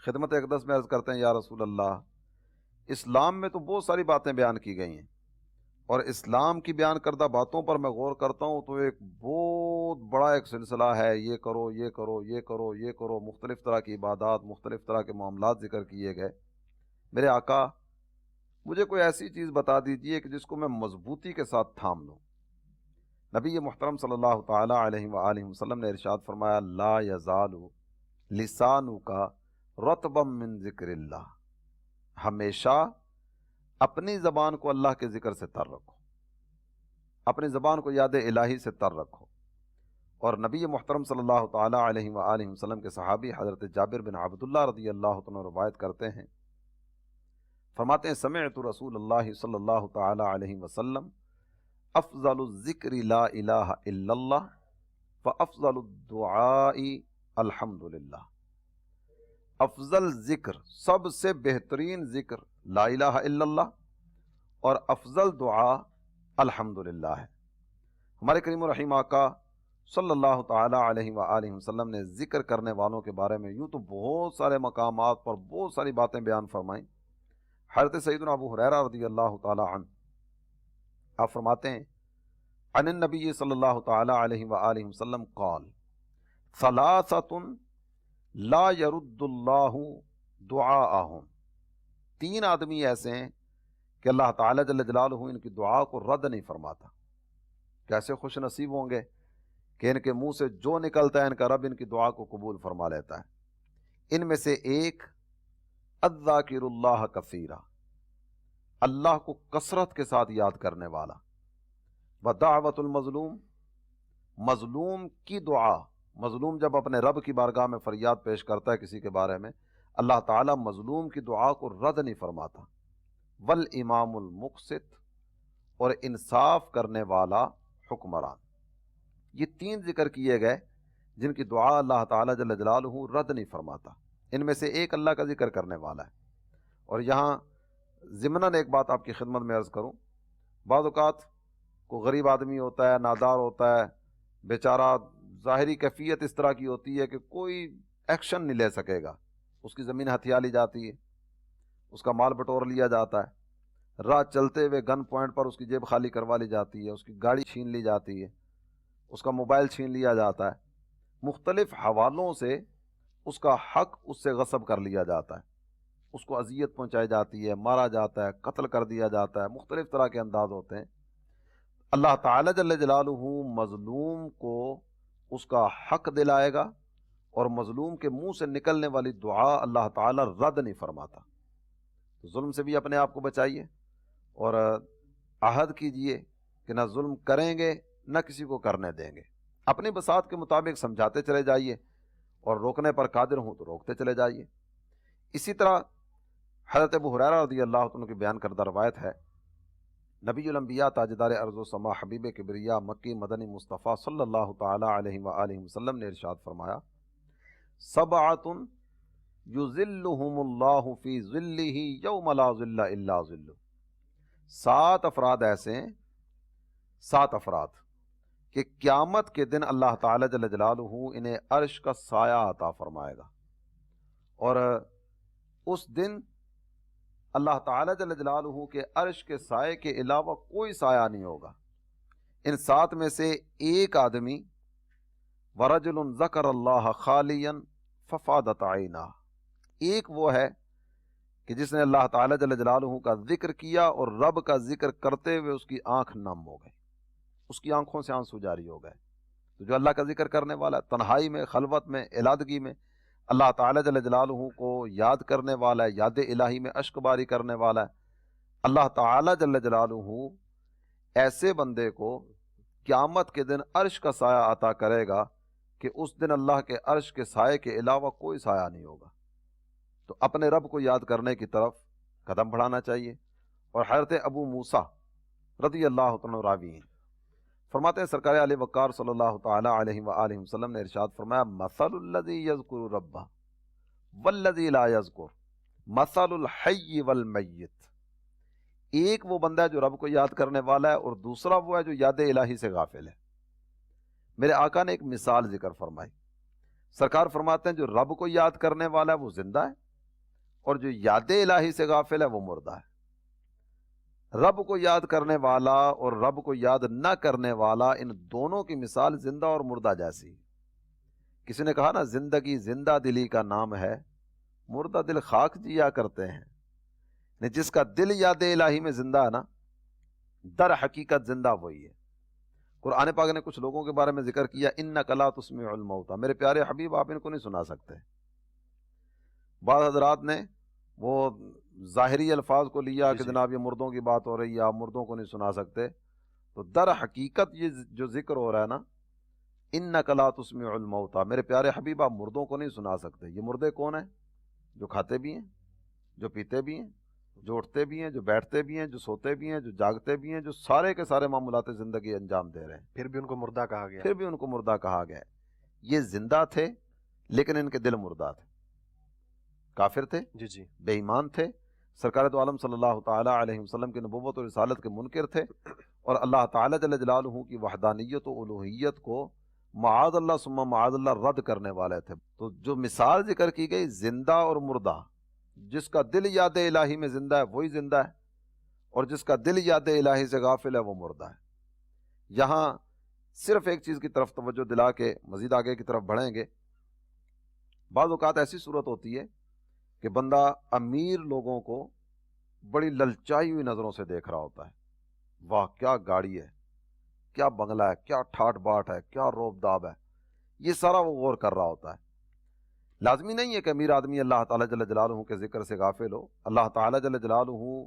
خدمت اقدس میں عرض کرتے ہیں یا رسول اللہ اسلام میں تو بہت ساری باتیں بیان کی گئی ہیں اور اسلام کی بیان کردہ باتوں پر میں غور کرتا ہوں تو ایک بہت بہت بڑا ایک سلسلہ ہے، یہ کرو یہ کرو یہ کرو یہ کرو، مختلف طرح کی عبادات، مختلف طرح کے معاملات ذکر کیے گئے۔ میرے آقا مجھے کوئی ایسی چیز بتا دیجئے کہ جس کو میں مضبوطی کے ساتھ تھام لوں۔ نبی محترم صلی اللہ تعالی علیہ وآلہ وسلم نے ارشاد فرمایا لا یزال لسانک رطبا من ذکر اللہ، ہمیشہ اپنی زبان کو اللہ کے ذکر سے تر رکھو، اپنی زبان کو یاد الہی سے تر رکھو۔ اور نبی محترم صلی اللہ تعالی علیہ وآلہ وسلم کے صحابی حضرت جابر بن عبداللہ رضی اللہ عنہ روایت کرتے ہیں، فرماتے ہیں سمعت رسول اللہ صلی اللہ تعالی علیہ وسلم افضل الذکر لا الہ الا اللہ فافضل الدعاء الحمدللہ۔ افضل ذکر، سب سے بہترین ذکر لا الہ الا اللہ، اور افضل دعا الحمدللہ ہے۔ ہمارے کریم الرحیم آقا صلی اللہ تعالی علیہ وآلہ وسلم نے ذکر کرنے والوں کے بارے میں یوں تو بہت سارے مقامات پر بہت ساری باتیں بیان فرمائیں۔ حضرت سیدنا ابو ہریرہ رضی اللہ تعالی عنہ آپ فرماتے ہیں عن النبی صلی اللہ تعالی علیہ وآلہ وسلم قال ثلاثۃ لا يرد اللہ دعاءہم، تین آدمی ایسے ہیں کہ اللہ تعالی جل جلالہ ان کی دعا کو رد نہیں فرماتا۔ کیسے خوش نصیب ہوں گے کہ ان کے منہ سے جو نکلتا ہے ان کا رب ان کی دعا کو قبول فرما لیتا ہے۔ ان میں سے ایک الذاکر اللہ کثیرا، اللہ کو کثرت کے ساتھ یاد کرنے والا، ودعوت المظلوم، مظلوم کی دعا، مظلوم جب اپنے رب کی بارگاہ میں فریاد پیش کرتا ہے کسی کے بارے میں، اللہ تعالیٰ مظلوم کی دعا کو رد نہیں فرماتا، والامام المقسط، اور انصاف کرنے والا حکمران۔ یہ تین ذکر کیے گئے جن کی دعا اللہ تعالیٰ جل جلالہ رد نہیں فرماتا۔ ان میں سے ایک اللہ کا ذکر کرنے والا ہے۔ اور یہاں ضمناً ایک بات آپ کی خدمت میں عرض کروں، بعض اوقات کوئی غریب آدمی ہوتا ہے، نادار ہوتا ہے، بیچارہ ظاہری کیفیت اس طرح کی ہوتی ہے کہ کوئی ایکشن نہیں لے سکے گا، اس کی زمین ہتھیا لی جاتی ہے، اس کا مال بٹور لیا جاتا ہے، راہ چلتے ہوئے گن پوائنٹ پر اس کی جیب خالی کروا لی جاتی ہے، اس کی گاڑی چھین لی جاتی ہے، اس کا موبائل چھین لیا جاتا ہے، مختلف حوالوں سے اس کا حق اس سے غصب کر لیا جاتا ہے، اس کو اذیت پہنچائی جاتی ہے، مارا جاتا ہے، قتل کر دیا جاتا ہے، مختلف طرح کے انداز ہوتے ہیں۔ اللہ تعالیٰ جل جلالہ مظلوم کو اس کا حق دلائے گا، اور مظلوم کے منہ سے نکلنے والی دعا اللہ تعالیٰ رد نہیں فرماتا۔ تو ظلم سے بھی اپنے آپ کو بچائیے، اور عہد کیجئے کہ نہ ظلم کریں گے نہ کسی کو کرنے دیں گے، اپنی بساط کے مطابق سمجھاتے چلے جائیے، اور روکنے پر قادر ہوں تو روکتے چلے جائیے۔ اسی طرح حضرت ابو ہریرہ رضی اللہ عنہ کی بیان کردہ روایت ہے، نبی الانبیاء تاجدار ارض و سما حبیب کبریا مکی مدنی مصطفیٰ صلی اللہ تعالی علیہ وآلہ وسلم نے ارشاد فرمایا سبعۃ یظلہم اللہ فی ظلہ یوم لا ظل الا ظلہ، 7 افراد ایسے ہیں، 7 افراد کہ قیامت کے دن اللہ تعالی جل جلالہ انہیں عرش کا سایہ عطا فرمائے گا، اور اس دن اللہ تعالی جل جلالہ کے عرش کے سائے کے علاوہ کوئی سایہ نہیں ہوگا۔ ان 7 میں سے ایک آدمی ورجل ذکر اللہ خالیا ففاضت عیناہ، ایک وہ ہے کہ جس نے اللہ تعالی جل جلالہ کا ذکر کیا اور رب کا ذکر کرتے ہوئے اس کی آنکھ نم ہو گئی، اس کی آنکھوں سے آنسو جاری ہو گئے۔ تو جو اللہ کا ذکر کرنے والا ہے، تنہائی میں، خلوت میں، علادگی میں اللہ تعالی جل جلالہ کو یاد کرنے والا ہے، یاد الہی میں اشک باری کرنے والا ہے، اللہ تعالی جل جلالہ ایسے بندے کو قیامت کے دن عرش کا سایہ عطا کرے گا کہ اس دن اللہ کے عرش کے سائے کے علاوہ کوئی سایہ نہیں ہوگا۔ تو اپنے رب کو یاد کرنے کی طرف قدم بڑھانا چاہیے۔ اور حضرت ابو موسیٰ رضی اللہ عنہ راوی ہیں، فرماتے ہیں سرکار علی وقار صلی اللہ تعالی علیہ وآلہ وسلم نے ارشاد فرمایا مثل الذی یذکر ربہ والذی لا یذکر مثل الحی والمیت، ایک وہ بندہ ہے جو رب کو یاد کرنے والا ہے، اور دوسرا وہ ہے جو یاد الہی سے غافل ہے۔ میرے آقا نے ایک مثال ذکر فرمائی، سرکار فرماتے ہیں جو رب کو یاد کرنے والا ہے وہ زندہ ہے، اور جو یاد الہی سے غافل ہے وہ مردہ ہے۔ رب کو یاد کرنے والا اور رب کو یاد نہ کرنے والا، ان دونوں کی مثال زندہ اور مردہ جیسی۔ کسی نے کہا نا زندگی زندہ دلی کا نام ہے، مردہ دل خاک جیا کرتے ہیں۔ جس کا دل یاد الہی میں زندہ ہے نا، در حقیقت زندہ وہی ہے۔ قرآن پاک نے کچھ لوگوں کے بارے میں ذکر کیا، انک لا تسمع الموتى، میرے پیارے حبیب آپ ان کو نہیں سنا سکتے۔ بعض حضرات نے وہ ظاہری الفاظ کو لیا کہ جناب یہ مردوں کی بات ہو رہی ہے، آپ مردوں کو نہیں سنا سکتے، تو در حقیقت یہ جو ذکر ہو رہا ہے نا، انک لا تسمع الموتى، میرے پیارے حبیب آپ مردوں کو نہیں سنا سکتے۔ یہ مردے کون ہیں؟ جو کھاتے بھی ہیں، جو پیتے بھی ہیں، جو اٹھتے بھی ہیں، جو بیٹھتے بھی ہیں، جو سوتے بھی ہیں، جو جاگتے بھی ہیں، جو سارے کے سارے معاملات زندگی انجام دے رہے ہیں، پھر بھی ان کو مردہ کہا گیا۔ پھر بھی ان کو مردہ کہا گیا ہے۔ یہ زندہ تھے لیکن ان کے دل مردہ تھے، کافر تھے، جی جی، بے ایمان تھے، سرکار دو عالم صلی اللہ تعالی علیہ وسلم کی نبوت اور رسالت کے منکر تھے، اور اللہ تعالی جل جلالہ کی وحدانیت و الوہیت کو معاذ اللہ ثم معاذ اللہ رد کرنے والے تھے۔ تو جو مثال ذکر کی گئی زندہ اور مردہ، جس کا دل یاد الہی میں زندہ ہے وہی زندہ ہے، اور جس کا دل یاد الہی سے غافل ہے وہ مردہ ہے۔ یہاں صرف ایک چیز کی طرف توجہ دلا کے مزید آگے کی طرف بڑھیں گے۔ بعض اوقات ایسی صورت ہوتی ہے کہ بندہ امیر لوگوں کو بڑی للچائی ہوئی نظروں سے دیکھ رہا ہوتا ہے، واہ کیا گاڑی ہے، کیا بنگلہ ہے، کیا ٹھاٹ باٹ ہے، کیا روب داب ہے، یہ سارا وہ غور کر رہا ہوتا ہے۔ لازمی نہیں ہے کہ امیر آدمی اللہ تعالیٰ جل جلالہ کے ذکر سے غافل ہو۔ اللہ تعالیٰ جل جلالہ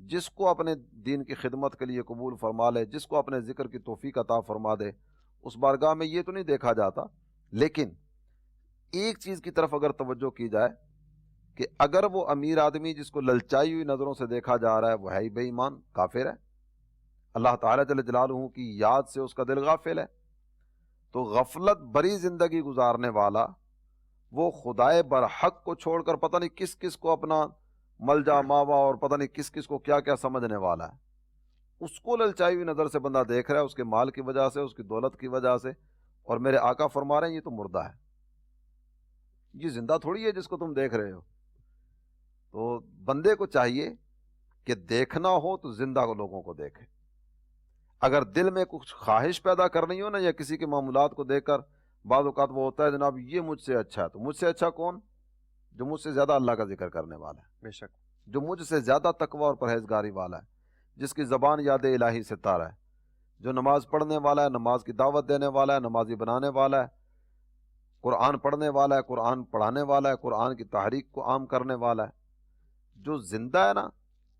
جس کو اپنے دین کی خدمت کے لیے قبول فرما لے، جس کو اپنے ذکر کی توفیق عطا فرما دے، اس بارگاہ میں یہ تو نہیں دیکھا جاتا۔ لیکن ایک چیز کی طرف اگر توجہ کی جائے کہ اگر وہ امیر آدمی جس کو للچائی ہوئی نظروں سے دیکھا جا رہا ہے وہ ہے ہی بے ایمان، کافر ہے، اللہ تعالیٰ جل جلالہ کی یاد سے اس کا دل غافل ہے، تو غفلت بری زندگی گزارنے والا وہ خدائے برحق کو چھوڑ کر پتہ نہیں کس کس کو اپنا ملجا ماوا اور پتہ نہیں کس کس کو کیا کیا سمجھنے والا ہے، اس کو للچائی ہوئی نظر سے بندہ دیکھ رہا ہے، اس کے مال کی وجہ سے، اس کی دولت کی وجہ سے، اور میرے آقا فرما رہے ہیں یہ تو مردہ ہے، یہ زندہ تھوڑی ہے جس کو تم دیکھ رہے ہو۔ تو بندے کو چاہیے کہ دیکھنا ہو تو زندہ لوگوں کو دیکھے۔ اگر دل میں کچھ خواہش پیدا کرنی ہو نا، یا کسی کے معمولات کو دیکھ کر بعض اوقات وہ ہوتا ہے جناب یہ مجھ سے اچھا ہے، تو مجھ سے اچھا کون؟ جو مجھ سے زیادہ اللہ کا ذکر کرنے والا ہے، بے شک، جو مجھ سے زیادہ تقوی اور پرہیزگاری والا ہے، جس کی زبان یاد الہی سے تارا ہے، جو نماز پڑھنے والا ہے، نماز کی دعوت دینے والا ہے، نمازی بنانے والا ہے، قرآن پڑھنے والا ہے، قرآن پڑھانے والا ہے، قرآن کی تحریک کو عام کرنے والا ہے، جو زندہ ہے نا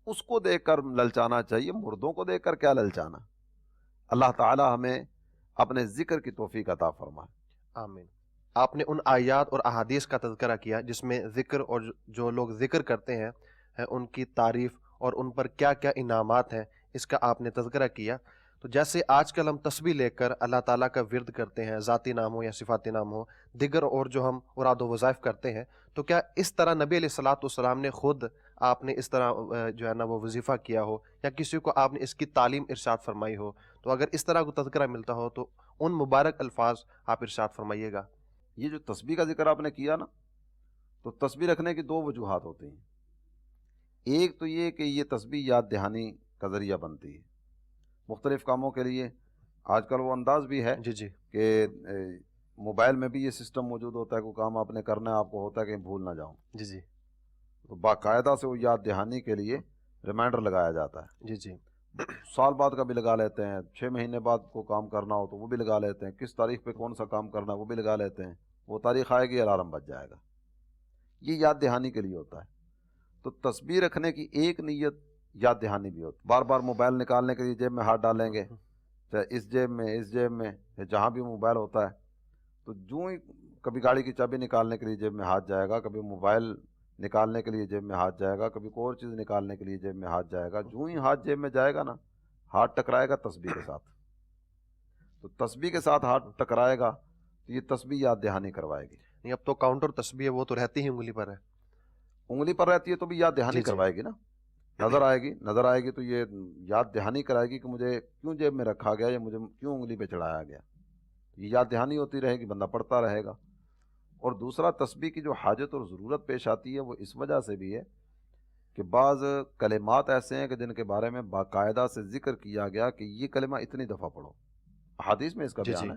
اس کو دیکھ کر للچانا چاہیے، مردوں کو دیکھ کر کیا للچانا۔ اللہ تعالی ہمیں اپنے ذکر کی توفیق عطا فرمائے۔ آمین۔ آپ نے ان آیات اور احادیث کا تذکرہ کیا جس میں ذکر اور جو لوگ ذکر کرتے ہیں ان کی تعریف اور ان پر کیا کیا انعامات ہیں، اس کا آپ نے تذکرہ کیا۔ تو جیسے آج کل ہم تسبیح لے کر اللہ تعالیٰ کا ورد کرتے ہیں، ذاتی نام ہو یا صفاتی نام ہو، دیگر اور جو ہم اراد و وظائف کرتے ہیں، تو کیا اس طرح نبی علیہ الصلوۃ والسلام نے خود آپ نے اس طرح جو ہے نا وہ وظیفہ کیا ہو، یا کسی کو آپ نے اس کی تعلیم ارشاد فرمائی ہو؟ تو اگر اس طرح کو تذکرہ ملتا ہو تو ان مبارک الفاظ آپ ارشاد فرمائیے گا۔ یہ جو تسبیح کا ذکر آپ نے کیا نا، تو تسبیح رکھنے کی دو وجوہات ہوتی ہیں۔ ایک تو یہ کہ یہ تسبیح یاد دہانی کا ذریعہ بنتی ہے مختلف کاموں کے لیے۔ آج کل وہ انداز بھی ہے جی جی، کہ موبائل میں بھی یہ سسٹم موجود ہوتا ہے، کوئی کام آپ نے کرنا ہے آپ کو ہوتا ہے کہ بھول نہ جاؤں، جی جی، تو باقاعدہ سے وہ یاد دہانی کے لیے ریمائنڈر لگایا جاتا ہے۔ جی جی، سال بعد کا بھی لگا لیتے ہیں، 6 مہینے بعد کو کام کرنا ہو تو وہ بھی لگا لیتے ہیں، کس تاریخ پہ کون سا کام کرنا ہے وہ بھی لگا لیتے ہیں، وہ تاریخ آئے گی الارم بج جائے گا۔ یہ یاد دہانی کے لیے ہوتا ہے۔ تو تسبیح رکھنے کی ایک نیت یاد دہانی بھی ہوتی ہے۔ بار بار موبائل نکالنے کے لیے جیب میں ہاتھ ڈالیں گے، چاہے اس جیب میں اس جیب میں، جہاں بھی موبائل ہوتا ہے، تو جو ہی کبھی گاڑی کی چابی نکالنے کے لیے جیب میں ہاتھ جائے گا، کبھی موبائل نکالنے کے لیے جیب میں ہاتھ جائے گا، کبھی کوئی اور چیز نکالنے کے لیے جیب میں ہاتھ جائے گا، جو ہی ہاتھ جیب میں جائے گا نا ہاتھ ٹکرائے گا تسبیح کے ساتھ۔ تو تسبیح کے ساتھ ہاتھ ٹکرائے گا تو یہ تسبیح یاد دہانی کروائے گی۔ نہیں اب تو کاؤنٹر تسبیح ہے وہ تو رہتی ہی انگلی پر ہے، انگلی پر رہتی ہے تو بھی یاد دہانی جی جی، کروائے گی نا۔ نظر آئے گی تو یہ یاد دہانی کرائے گی کہ مجھے کیوں جیب میں رکھا گیا، یا مجھے کیوں انگلی پہ چڑھایا گیا، یہ یاد دہانی ہوتی رہے گی، بندہ پڑھتا رہے گا۔ اور دوسرا تسبیح کی جو حاجت اور ضرورت پیش آتی ہے وہ اس وجہ سے بھی ہے کہ بعض کلمات ایسے ہیں کہ جن کے بارے میں باقاعدہ سے ذکر کیا گیا کہ یہ کلمہ اتنی دفعہ پڑھو، حدیث میں اس کا جی بیان جی ہے،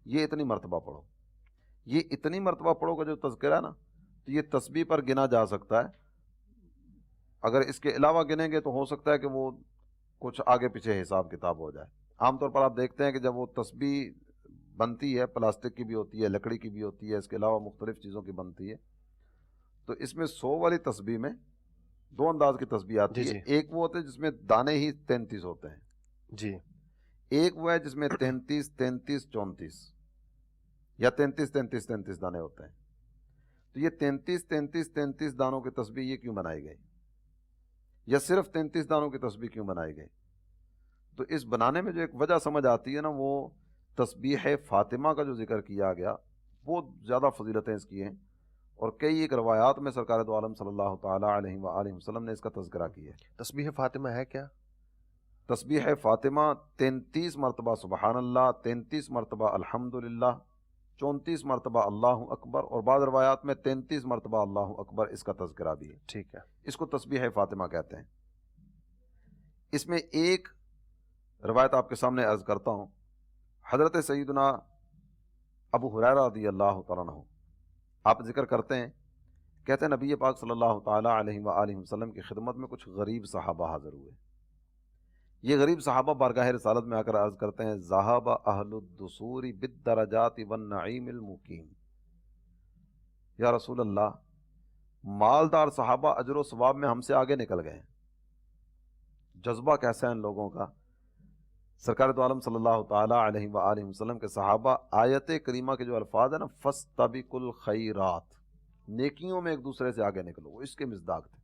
یہ اتنی مرتبہ پڑھو، یہ اتنی مرتبہ پڑھو کا جو تذکرہ ہے نا، تو یہ تسبیح پر گنا جا سکتا ہے. اگر اس کے علاوہ گنیں گے تو ہو سکتا ہے کہ وہ کچھ آگے پیچھے حساب کتاب ہو جائے. عام طور پر آپ دیکھتے ہیں کہ جب وہ تسبیح بنتی ہے، پلاسٹک کی بھی ہوتی ہے، لکڑی کی بھی ہوتی ہے، اس کے علاوہ مختلف چیزوں کی بنتی ہے، تو اس میں 100 والی تسبیح میں دو انداز کی تسبیح جی آتی ہے. جی ایک وہ ہوتے ہیں جس میں دانے ہی 33 ہوتے ہیں، جی ایک وہ ہے جس میں 33 33 34 یا 33 33 33 دانے ہوتے ہیں. تو یہ 33 33 33 دانوں کی تسبیح یہ کیوں بنائی گئی، یا صرف 33 دانوں کی تسبیح کیوں بنائی گئی؟ تو اس بنانے میں جو ایک وجہ سمجھ آتی ہے نا، وہ تسبیح فاطمہ کا جو ذکر کیا گیا، بہت زیادہ فضیلتیں اس کی ہیں، اور کئی ایک روایات میں سرکار دو عالم صلی اللہ تعالیٰ علیہ وآلہ وسلم نے اس کا تذکرہ کیا ہے. تسبیح فاطمہ ہے کیا؟ تسبیح فاطمہ 33 مرتبہ سبحان اللہ، 33 مرتبہ الحمدللہ، 34 مرتبہ اللہ اکبر، اور بعض روایات میں 33 مرتبہ اللہ اکبر اس کا تذکرہ بھی ہے. ٹھیک ہے. اس کو تسبیح فاطمہ کہتے ہیں. اس میں ایک روایت آپ کے سامنے عرض کرتا ہوں. حضرت سیدنا ابو ہریرہ رضی اللہ تعالیٰ عنہ آپ ذکر کرتے ہیں، کہتے ہیں نبی پاک صلی اللہ تعالیٰ علیہ وآلہ وسلم کی خدمت میں کچھ غریب صحابہ حاضر ہوئے. یہ غریب صحابہ بارگاہ رسالت میں آ کر عرض کرتے ہیں، ذہب اہل الدثور بالدرجات والنعیم المقیم. یا رسول اللہ، مالدار صحابہ اجر و ثواب میں ہم سے آگے نکل گئے ہیں. جذبہ کیسا ہے ان لوگوں کا. سرکار دو عالم صلی اللہ تعالیٰ علیہ وآلہ وسلم کے صحابہ آیت کریمہ کے جو الفاظ ہیں نا، فاستبقوا الخیرات، نیکیوں میں ایک دوسرے سے آگے نکلو، وہ اس کے مصداق تھے.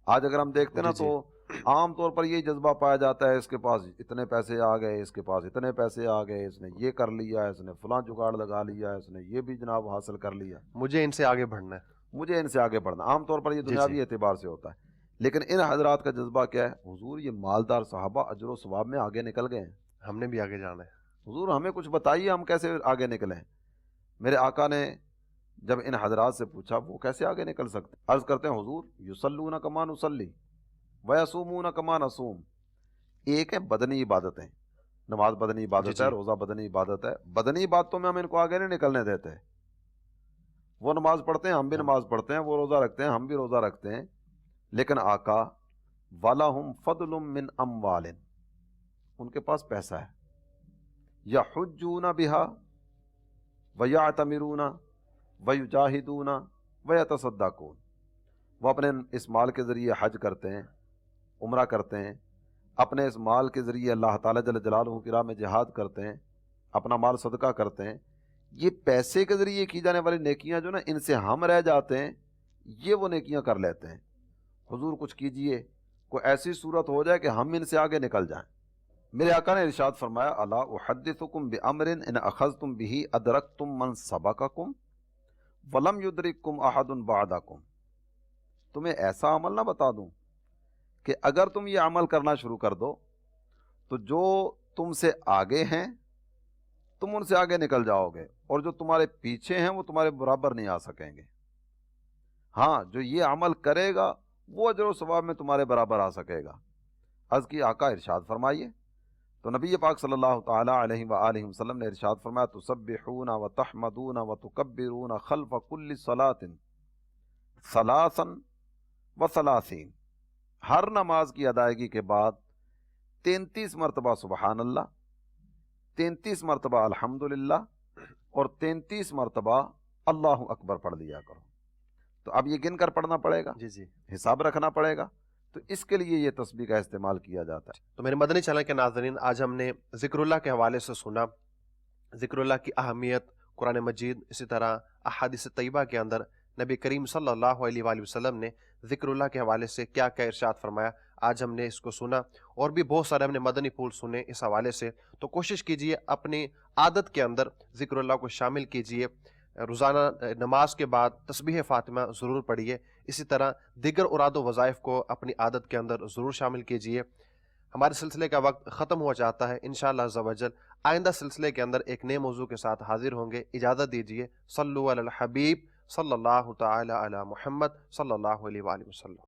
آج اگر ہم دیکھتے ہیں نا جی جی تو عام طور پر یہی جذبہ پایا جاتا ہے، اس کے پاس اتنے پیسے آ گئے، اس کے پاس اتنے پیسے آ گئے، اس نے یہ کر لیا، اس نے فلاں جگاڑ لگا لیا، اس نے یہ بھی جناب حاصل کر لیا، مجھے ان سے آگے بڑھنا ہے. مجھے ان سے آگے بڑھنا. عام طور پر یہ جی دنیاوی جی اعتبار سے ہوتا ہے. لیکن ان حضرات کا جذبہ کیا ہے؟ حضور یہ مالدار صحابہ اجر و ثواب میں آگے نکل گئے ہیں، ہم نے بھی آگے جانا ہے. حضور ہمیں کچھ بتائیے ہم کیسے آگے نکلیں. میرے آقا نے جب ان حضرات سے پوچھا وہ کیسے آگے نکل سکتے، عرض کرتے ہیں حضور یصلون کما نصلی ویصومون کما نصوم. ایک ہے بدنی عبادتیں، نماز بدنی جی عبادت ہے، جی روزہ بدنی عبادت ہے. بدنی عبادتوں میں ہم ان کو آگے نہیں نکلنے دیتے. وہ نماز پڑھتے ہیں، ہم بھی نماز پڑھتے ہیں، وہ روزہ رکھتے ہیں، ہم بھی روزہ رکھتے ہیں. لیکن آقا وَلَهُمْ فَضْلٌ مِّنْ أَمْوَالٍ، ان کے پاس پیسہ ہے، يَحُجُّونَ بِهَا وَيَعْتَمِرُونَ وَيُجَاهِدُونَ وَيَتَصَدَّقُونَ. وہ اپنے اس مال کے ذریعے حج کرتے ہیں، عمرہ کرتے ہیں، اپنے اس مال کے ذریعے اللہ تعالیٰ جل جلالہ کی راہ میں جہاد کرتے ہیں، اپنا مال صدقہ کرتے ہیں. یہ پیسے کے ذریعے کی جانے والی نیکیاں جو نا ان سے ہم رہ جاتے ہیں، یہ وہ نیکیاں کر لیتے ہیں. حضور کچھ کیجئے، کوئی ایسی صورت ہو جائے کہ ہم ان سے آگے نکل جائیں. میرے آقا نے ارشاد فرمایا، الا احدثکم بامر ان اخذتم به ادرکتم من سبقکم ولم یدرککم احد بعدکم. تمہیں ایسا عمل نہ بتا دوں کہ اگر تم یہ عمل کرنا شروع کر دو تو جو تم سے آگے ہیں تم ان سے آگے نکل جاؤ گے، اور جو تمہارے پیچھے ہیں وہ تمہارے برابر نہیں آ سکیں گے. ہاں جو یہ عمل کرے گا وہ اجر و ثواب میں تمہارے برابر آ سکے گا. عرض کی آقا ارشاد فرمائیے. تو نبی پاک صلی اللہ تعالیٰ علیہ وآلہ وسلم نے ارشاد فرمایا، تسبحون وتحمدون وتکبرون خلف کل صلاۃ ثلاثا وثلاثین. ہر نماز کی ادائیگی کے بعد 33 مرتبہ سبحان اللہ، 33 مرتبہ الحمدللہ، اور 33 مرتبہ اللہ اکبر پڑھ لیا کرو. تو اب یہ گن کر پڑھنا پڑے گا، جی جی حساب رکھنا پڑے گا. تو اس کے لیے یہ تسبیح کا استعمال کیا جاتا ہے. تو میرے مدنی چینل کے ناظرین، آج ہم نے ذکر اللہ کے حوالے سے سنا، ذکر اللہ کی اہمیت، قرآن مجید، اسی طرح احادیث طیبہ کے اندر نبی کریم صلی اللہ علیہ وآلہ وسلم نے ذکر اللہ کے حوالے سے کیا کیا ارشاد فرمایا. آج ہم نے اس کو سنا، اور بھی بہت سارے ہم نے مدنی پھول سنے اس حوالے سے. تو کوشش کیجئے اپنی عادت کے اندر ذکر اللہ کو شامل کیجئے. روزانہ نماز کے بعد تسبیح فاطمہ ضرور پڑھیے. اسی طرح دیگر اراد و وظائف کو اپنی عادت کے اندر ضرور شامل کیجئے. ہمارے سلسلے کا وقت ختم ہو جاتا ہے. انشاءاللہ عز و جل آئندہ سلسلے کے اندر ایک نئے موضوع کے ساتھ حاضر ہوں گے. اجازت دیجئے. صلو علی الحبیب صلی اللہ تعالی علی محمد صلی اللہ علیہ وآلہ وسلم.